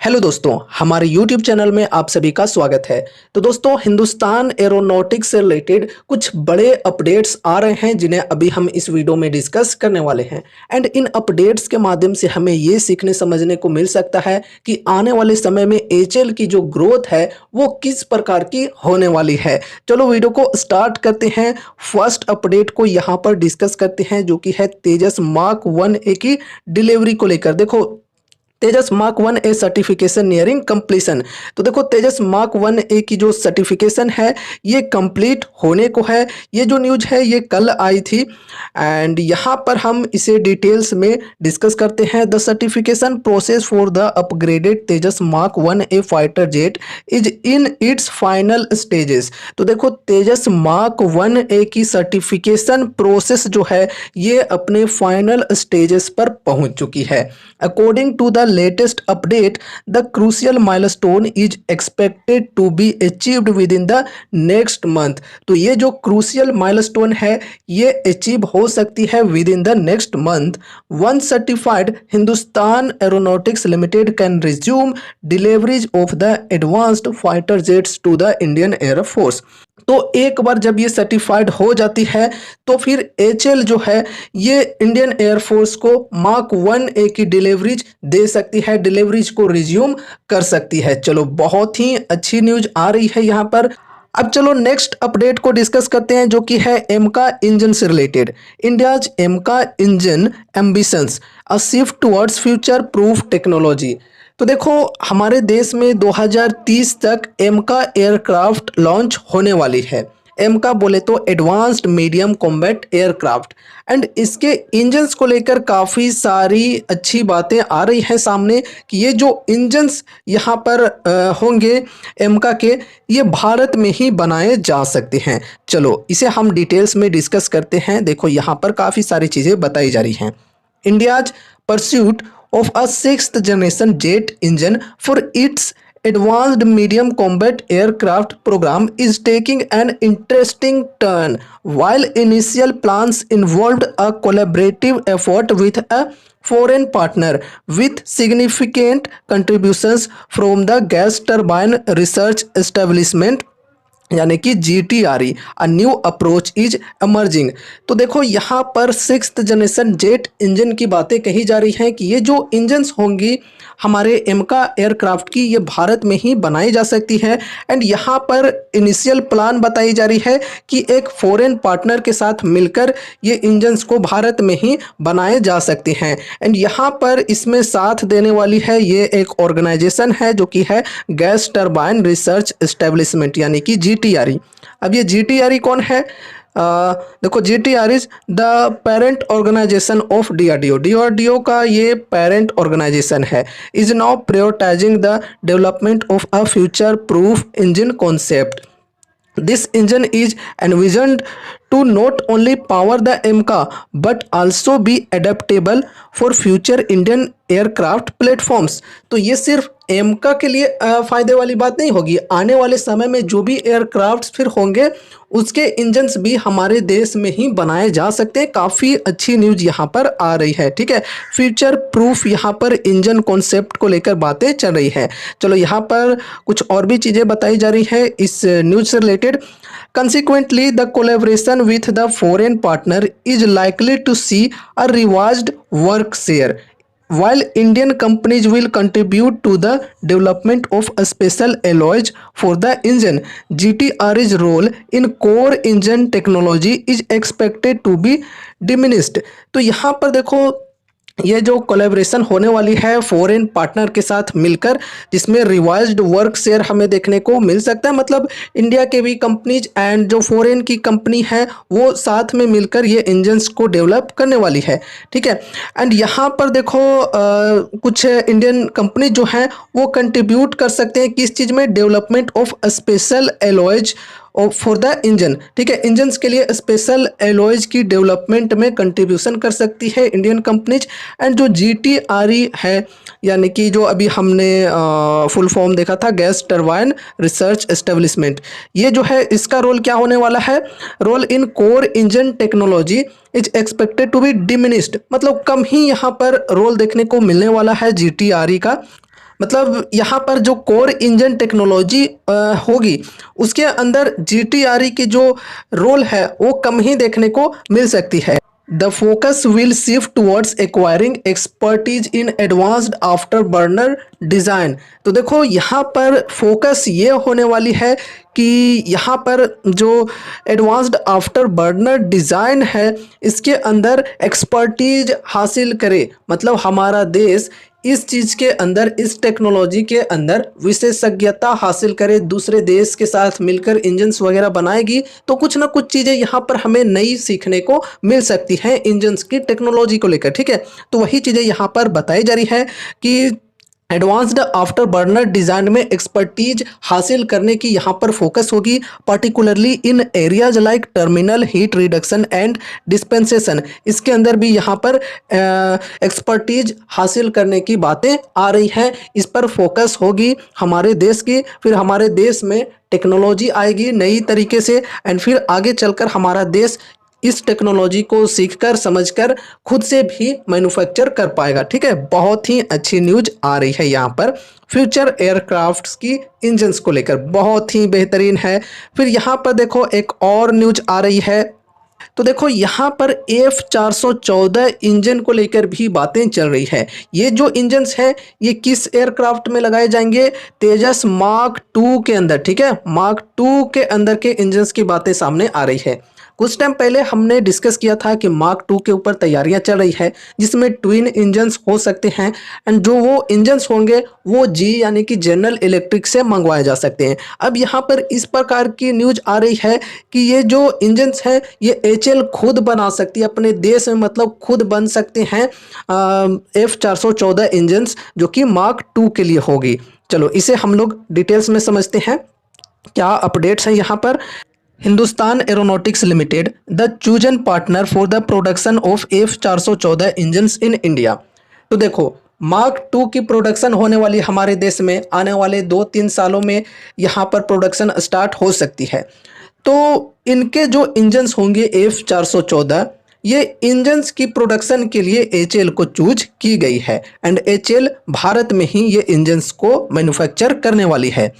Hello दोस्तों, हमारे YouTube channel में आप सभी का स्वागत है। तो दोस्तों, हिंदुस्तान एरोनॉटिक्स से रिलेटेड कुछ बड़े अपडेट्स आ रहे हैं जिन्हें अभी हम इस वीडियो में डिस्कस करने वाले हैं। एंड इन अपडेट्स के माध्यम से हमें ये सीखने समझने को मिल सकता है कि आने वाले समय में HAL की जो ग्रोथ है वो किस प्रकार की होने वाली है। चलो वीडियो को स्टार्ट करते हैं। फर्स्ट अपडेट को यहाँ पर डिस्कस करते हैं जो कि है तेजस मार्क 1A की डिलीवरी को लेकर। देखो, Tejas mark 1A certification nearing completion. तो देखो, तेजस मार्क 1A की जो सर्टिफिकेशन है ये कंप्लीट होने को है। ये जो न्यूज है ये कल आई थी एंड यहाँ पर हम इसे डिटेल्स में डिस्कस करते हैं। The certification process for the upgraded Tejas mark 1A fighter jet is in its final stages. तो देखो, तेजस मार्क 1A की सर्टिफिकेशन प्रोसेस जो है ये अपने फाइनल स्टेजेस पर पहुंच चुकी है। According to the latest update, the crucial milestone is expected to be achieved within the next month। तो ये जो crucial milestone है ये अचीव हो सकती है within the next month। Once certified, Hindustan Aeronautics Limited can resume deliveries of the advanced fighter jets to the Indian Air Force। तो एक बार जब ये सर्टिफाइड हो जाती है तो फिर HAL जो है ये इंडियन एयरफोर्स को मार्क 1A की डिलीवरीज दे सकती है, डिलीवरीज को रिज्यूम कर सकती है। चलो, बहुत ही अच्छी न्यूज आ रही है यहाँ पर। अब चलो नेक्स्ट अपडेट को डिस्कस करते हैं जो कि है एमका इंजन से रिलेटेड। इंडियाज एमका इंजन एम्बिशंस अ shift towards future proof technology. तो देखो, हमारे देश में 2030 तक एमका एयरक्राफ्ट लॉन्च होने वाली है। एमका बोले तो advanced medium combat aircraft. And इसके इंजन्स को लेकर काफ़ी सारी अच्छी बातें आ रही हैं सामने कि ये जो इंजन्स यहाँ पर होंगे एमका के, ये भारत में ही बनाए जा सकते हैं। चलो इसे हम डिटेल्स में डिस्कस करते हैं। देखो, यहाँ पर काफ़ी सारी चीज़ें बताई जा रही हैं। India's pursuit of a sixth generation jet engine for its advanced medium combat aircraft program is taking an interesting turn. While initial plans involved a collaborative effort with a foreign partner with significant contributions from the gas turbine research establishment यानी कि GTRE, a new approach is emerging. तो देखो, यहाँ पर sixth generation jet engine की बातें कही जा रही हैं कि ये जो इंजन्स होंगी हमारे एमका एयरक्राफ्ट की, ये भारत में ही बनाई जा सकती है। एंड यहाँ पर इनिशियल प्लान बताई जा रही है कि एक फॉरेन पार्टनर के साथ मिलकर ये इंजन्स को भारत में ही बनाए जा सकते हैं। एंड यहाँ पर इसमें साथ देने वाली है ये एक ऑर्गेनाइजेशन है जो कि है गैस टरबाइन रिसर्च एस्टेब्लिशमेंट यानी कि GTRE। अब ये GTRE कौन है? देखो, GTRE is the parent organisation of DRDO। DRDO का ये पेरेंट ऑर्गेनाइजेशन है। Is now prioritising the development of a future proof engine concept. This engine is envisioned to not only power the MCA but also be adaptable for future Indian aircraft platforms। तो ये सिर्फ एमका के लिए फ़ायदे वाली बात नहीं होगी। आने वाले समय में जो भी एयरक्राफ्ट फिर होंगे उसके इंजन्स भी हमारे देश में ही बनाए जा सकते हैं। काफ़ी अच्छी न्यूज़ यहाँ पर आ रही है। ठीक है, फ्यूचर प्रूफ यहाँ पर इंजन कॉन्सेप्ट को लेकर बातें चल रही है। चलो, यहाँ पर कुछ और भी चीज़ें बताई जा रही है इस न्यूज़ से related. Consequently, the collaboration with the foreign partner is likely to see a revised work share. While Indian companies will contribute to the development of a special alloys for the engine, GTRE's role in core engine technology is expected to be diminished। तो यहाँ पर देखो, ये जो collaboration होने वाली है foreign partner के साथ मिलकर, जिसमें रिवाइज्ड वर्क शेयर हमें देखने को मिल सकता है। मतलब इंडिया के भी कंपनीज एंड जो फॉरेन की कंपनी है वो साथ में मिलकर ये इंजन्स को डेवलप करने वाली है। ठीक है, एंड यहाँ पर देखो कुछ इंडियन कंपनी जो हैं वो कंट्रीब्यूट कर सकते हैं किस चीज़ में? Development of special alloys for the engine. ठीक है, इंजन्स के लिए स्पेशल एलॉयज की डेवलपमेंट में कंट्रीब्यूशन कर सकती है इंडियन कंपनीज। एंड जो GTRE है यानी कि जो अभी हमने फुल फॉर्म देखा था गैस टरबाइन रिसर्च एस्टेब्लिशमेंट, ये जो है इसका रोल क्या होने वाला है? Role in core engine technology is expected to be diminished. मतलब कम ही यहाँ पर रोल देखने को मिलने वाला है GTRE का। मतलब यहाँ पर जो कोर इंजन टेक्नोलॉजी होगी उसके अंदर जीटीआरई की जो रोल है वो कम ही देखने को मिल सकती है। The focus will shift towards acquiring expertise in advanced after burner design. तो देखो यहाँ पर फोकस ये होने वाली है कि यहाँ पर जो एडवांस्ड आफ्टर बर्नर डिज़ाइन है इसके अंदर एक्सपर्टीज हासिल करे, मतलब हमारा देश इस चीज़ के अंदर, इस टेक्नोलॉजी के अंदर विशेषज्ञता हासिल करे, दूसरे देश के साथ मिलकर इंजन्स वगैरह बनाएगी तो कुछ ना कुछ चीज़ें यहाँ पर हमें नई सीखने को मिल सकती हैं इंजन्स की टेक्नोलॉजी को लेकर। ठीक है, तो वही चीज़ें यहाँ पर बताई जा रही है कि एडवांस्ड आफ्टर बर्नर डिज़ाइन में एक्सपर्टीज हासिल करने की यहाँ पर फोकस होगी, particularly in areas like terminal heat reduction and dispensation. इसके अंदर भी यहाँ पर एक्सपर्टीज हासिल करने की बातें आ रही हैं, इस पर फोकस होगी हमारे देश की। फिर हमारे देश में टेक्नोलॉजी आएगी नई तरीके से एंड फिर आगे चलकर हमारा देश इस टेक्नोलॉजी को सीखकर समझकर खुद से भी मैन्युफैक्चर कर पाएगा। ठीक है, बहुत ही अच्छी न्यूज आ रही है यहाँ पर फ्यूचर एयरक्राफ्ट्स की इंजन्स को लेकर, बहुत ही बेहतरीन है। फिर यहाँ पर देखो एक और न्यूज आ रही है, तो देखो यहाँ पर F414 इंजन को लेकर भी बातें चल रही है। ये जो इंजन्स हैं ये किस एयरक्राफ्ट में लगाए जाएंगे? तेजस मार्क 2 के अंदर। ठीक है, मार्क 2 के अंदर के इंजन्स की बातें सामने आ रही है। कुछ टाइम पहले हमने डिस्कस किया था कि मार्क 2 के ऊपर तैयारियां चल रही है जिसमें ट्विन इंजन्स हो सकते हैं एंड जो वो इंजन्स होंगे वो जी यानी कि जनरल इलेक्ट्रिक से मंगवाए जा सकते हैं। अब यहाँ पर इस प्रकार की न्यूज आ रही है कि ये जो इंजन्स हैं ये एचएल खुद बना सकती है अपने देश में, मतलब खुद बन सकते हैं F414 इंजन्स जो कि मार्क 2 के लिए होगी। चलो इसे हम लोग डिटेल्स में समझते हैं क्या अपडेट्स हैं यहाँ पर। Hindustan aeronautics limited the chosen partner for the production of F414 engines in India. तो देखो मार्क 2 की प्रोडक्शन होने वाली हमारे देश में आने वाले 2-3 सालों में यहाँ पर प्रोडक्शन स्टार्ट हो सकती है। तो इनके जो इंजन्स होंगे F414 ये इंजन्स की प्रोडक्शन के लिए एचएल को चूज की गई है एंड एचएल भारत में ही ये इंजन्स को मैन्युफैक्चर करने वाली है।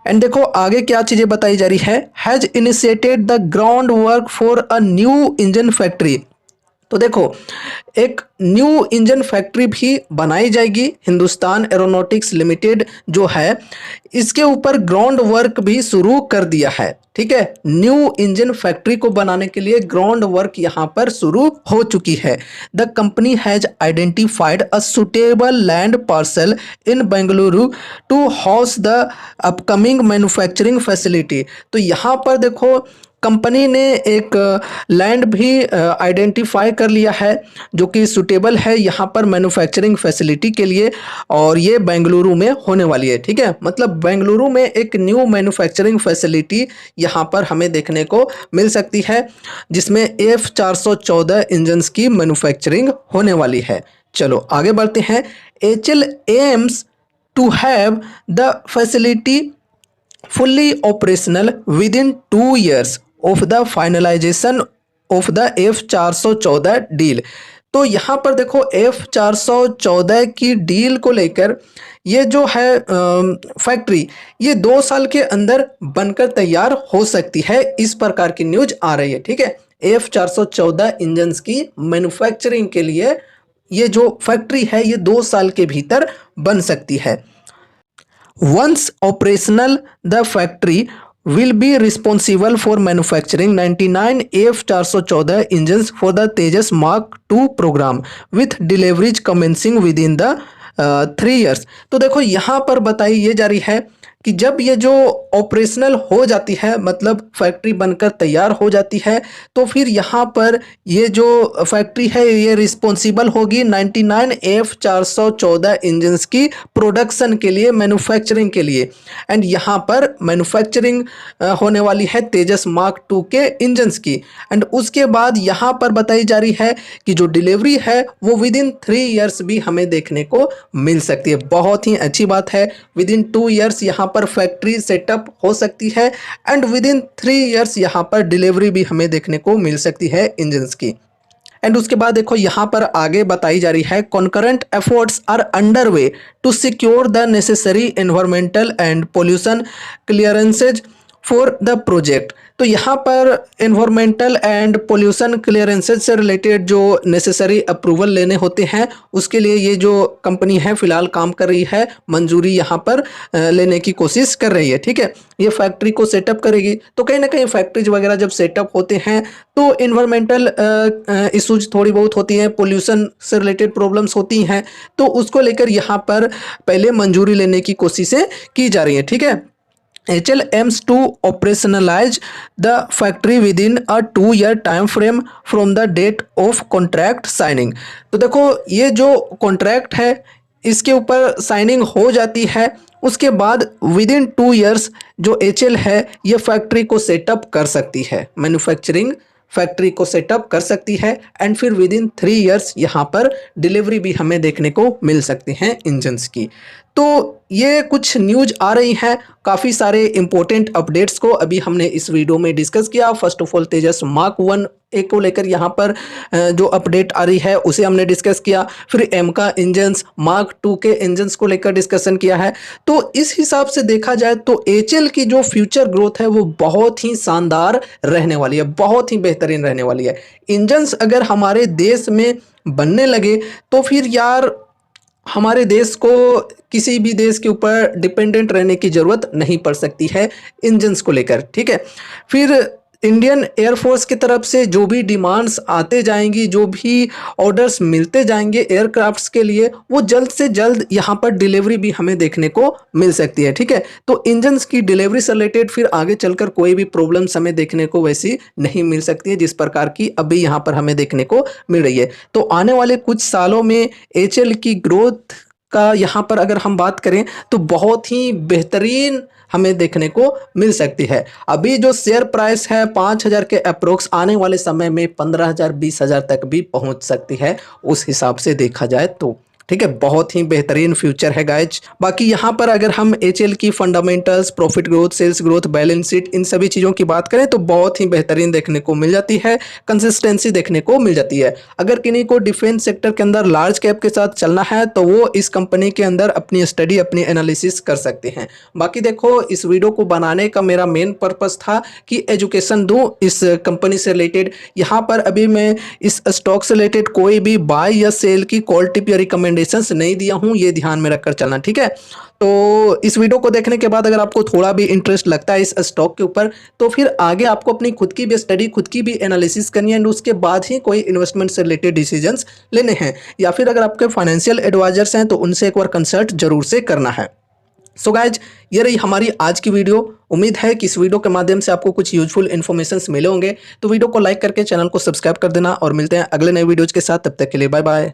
एंड देखो आगे क्या चीज़ें बताई जा रही है, has initiated the ground work for a new engine factory. तो देखो एक न्यू इंजन फैक्ट्री भी बनाई जाएगी। हिंदुस्तान एरोनॉटिक्स लिमिटेड जो है इसके ऊपर ग्राउंड वर्क भी शुरू कर दिया है। ठीक है, न्यू इंजन फैक्ट्री को बनाने के लिए ग्राउंड वर्क यहाँ पर शुरू हो चुकी है। The company has identified a suitable land parcel in Bengaluru to house the upcoming manufacturing facility. तो यहाँ पर देखो कंपनी ने एक लैंड भी आइडेंटिफाई कर लिया है जो कि सुटेबल है यहाँ पर मैन्युफैक्चरिंग फैसिलिटी के लिए और ये बेंगलुरु में होने वाली है। ठीक है, मतलब बेंगलुरु में एक न्यू मैन्युफैक्चरिंग फैसिलिटी यहाँ पर हमें देखने को मिल सकती है जिसमें F414 इंजन्स की मैन्युफैक्चरिंग होने वाली है। चलो आगे बढ़ते हैं। HAL aims to have the facility fully operational within 2 years of the finalization of the F414 deal. तो यहाँ पर देखो F414 की डील को लेकर ये जो है फैक्ट्री ये 2 साल के अंदर बनकर तैयार हो सकती है, इस प्रकार की न्यूज आ रही है। ठीक है, F414 इंजन्स की मैन्युफैक्चरिंग के लिए ये जो फैक्ट्री है ये 2 साल के भीतर बन सकती है। Once operational, the factory will be responsible for manufacturing 99 F414 engines for the Tejas Mark II program with deliveries commencing within the 3 years। तो देखो यहाँ पर बताई ये जा रही है कि जब ये जो ऑपरेशनल हो जाती है, मतलब फैक्ट्री बनकर तैयार हो जाती है, तो फिर यहाँ पर ये जो फैक्ट्री है ये रिस्पॉन्सिबल होगी 99 F414 इंजन्स की प्रोडक्शन के लिए, मैन्युफैक्चरिंग के लिए। एंड यहाँ पर मैन्युफैक्चरिंग होने वाली है तेजस मार्क 2 के इंजन्स की। एंड उसके बाद यहाँ पर बताई जा रही है कि जो डिलीवरी है वो विद इन 3 ईयर्स भी हमें देखने को मिल सकती है। बहुत ही अच्छी बात है, विद इन 2 ईयर्स यहाँ पर फैक्ट्री सेटअप हो सकती है एंड विद इन 3 ईयर्स यहाँ पर डिलीवरी भी हमें देखने को मिल सकती है इंजन्स की। एंड उसके बाद देखो यहाँ पर आगे बताई जा रही है concurrent efforts are under way to secure the necessary environmental and pollution clearances for the project. तो यहाँ पर एनवायरमेंटल एंड पोल्यूशन क्लियरेंसेज से रिलेटेड जो नेसेसरी अप्रूवल लेने होते हैं उसके लिए ये जो कंपनी है फिलहाल काम कर रही है, मंजूरी यहाँ पर लेने की कोशिश कर रही है। ठीक है, ये फैक्ट्री को सेटअप करेगी। तो कहीं ना कहीं फैक्ट्रीज वगैरह जब सेटअप होते हैं तो इन्वायरमेंटल इशूज थोड़ी बहुत होती हैं, पोल्यूशन से रिलेटेड प्रॉब्लम्स होती हैं, तो उसको लेकर यहाँ पर पहले मंजूरी लेने की कोशिशें की जा रही हैं। ठीक है, HL aims to operationalize the factory within a 2-year time frame from the date of contract signing। तो देखो ये जो कॉन्ट्रैक्ट है इसके ऊपर साइनिंग हो जाती है, उसके बाद विद इन 2 ईयर्स जो HL है ये फैक्ट्री को सेटअप कर सकती है, मैन्युफैक्चरिंग फैक्ट्री को सेटअप कर सकती है एंड फिर विद इन 3 ईयर्स यहाँ पर डिलीवरी भी हमें देखने को मिल सकती हैं इंजन्स की। तो ये कुछ न्यूज आ रही हैं, काफ़ी सारे इंपॉर्टेंट अपडेट्स को अभी हमने इस वीडियो में डिस्कस किया। First of all Tejas mark 1 ए को लेकर यहाँ पर जो अपडेट आ रही है उसे हमने डिस्कस किया, फिर एम का इंजन्स, मार्क 2 के इंजन्स को लेकर डिस्कशन किया है। तो इस हिसाब से देखा जाए तो HL की जो फ्यूचर ग्रोथ है वो बहुत ही शानदार रहने वाली है, बहुत ही बेहतरीन रहने वाली है। इंजन्स अगर हमारे देश में बनने लगे तो फिर यार हमारे देश को किसी भी देश के ऊपर डिपेंडेंट रहने की ज़रूरत नहीं पड़ सकती है इंजन्स को लेकर। ठीक है, फिर इंडियन एयरफोर्स की तरफ से जो भी डिमांड्स आते जाएंगी, जो भी ऑर्डर्स मिलते जाएंगे एयरक्राफ्ट्स के लिए, वो जल्द से जल्द यहाँ पर डिलीवरी भी हमें देखने को मिल सकती है। ठीक है, तो इंजन्स की डिलीवरी से रिलेटेड फिर आगे चलकर कोई भी प्रॉब्लम्स हमें देखने को वैसी नहीं मिल सकती है जिस प्रकार की अभी यहाँ पर हमें देखने को मिल रही है। तो आने वाले कुछ सालों में HL की ग्रोथ का यहाँ पर अगर हम बात करें तो बहुत ही बेहतरीन हमें देखने को मिल सकती है। अभी जो शेयर प्राइस है 5,000 के अप्रोक्स, आने वाले समय में 15,000 20,000 तक भी पहुंच सकती है उस हिसाब से देखा जाए तो। ठीक है, बहुत ही बेहतरीन फ्यूचर है गाइज। बाकी यहाँ पर अगर हम HL की fundamentals, profit growth, sales growth, balance sheet, इन सभी चीज़ों की बात करें तो बहुत ही बेहतरीन देखने को मिल जाती है, कंसिस्टेंसी देखने को मिल जाती है। अगर किन्हीं को डिफेंस सेक्टर के अंदर लार्ज कैप के साथ चलना है तो वो इस कंपनी के अंदर अपनी स्टडी, अपनी एनालिसिस कर सकते हैं। बाकी देखो इस वीडियो को बनाने का मेरा मेन पर्पस था कि एजुकेशन दूँ इस कंपनी से रिलेटेड। यहाँ पर अभी मैं इस स्टॉक से रिलेटेड कोई भी बाय या सेल की कॉल टिप या रिकमेंडेशंस नहीं दिया हूं, ये ध्यान में रखकर चलना। ठीक है, तो इस वीडियो को देखने के बाद अगर आपको थोड़ा भी इंटरेस्ट लगता है इस स्टॉक के ऊपर तो फिर आगे आपको अपनी खुद की भी स्टडी, खुद की भी एनालिसिस करनी है एंड उसके बाद ही कोई इन्वेस्टमेंट से रिलेटेड डिसीजंस लेने हैं, या फिर अगर आपके फाइनेंशियल एडवाइजर्स हैं तो उनसे एक बार कंसल्ट जरूर से करना है। सो गाइज, ये रही हमारी आज की वीडियो। उम्मीद है कि इस वीडियो के माध्यम से आपको कुछ यूजफुल इन्फॉर्मेशंस मिले होंगे। तो वीडियो को लाइक करके चैनल को सब्सक्राइब कर देना और मिलते हैं अगले नए वीडियोज के साथ। तब तक के लिए बाय बाय।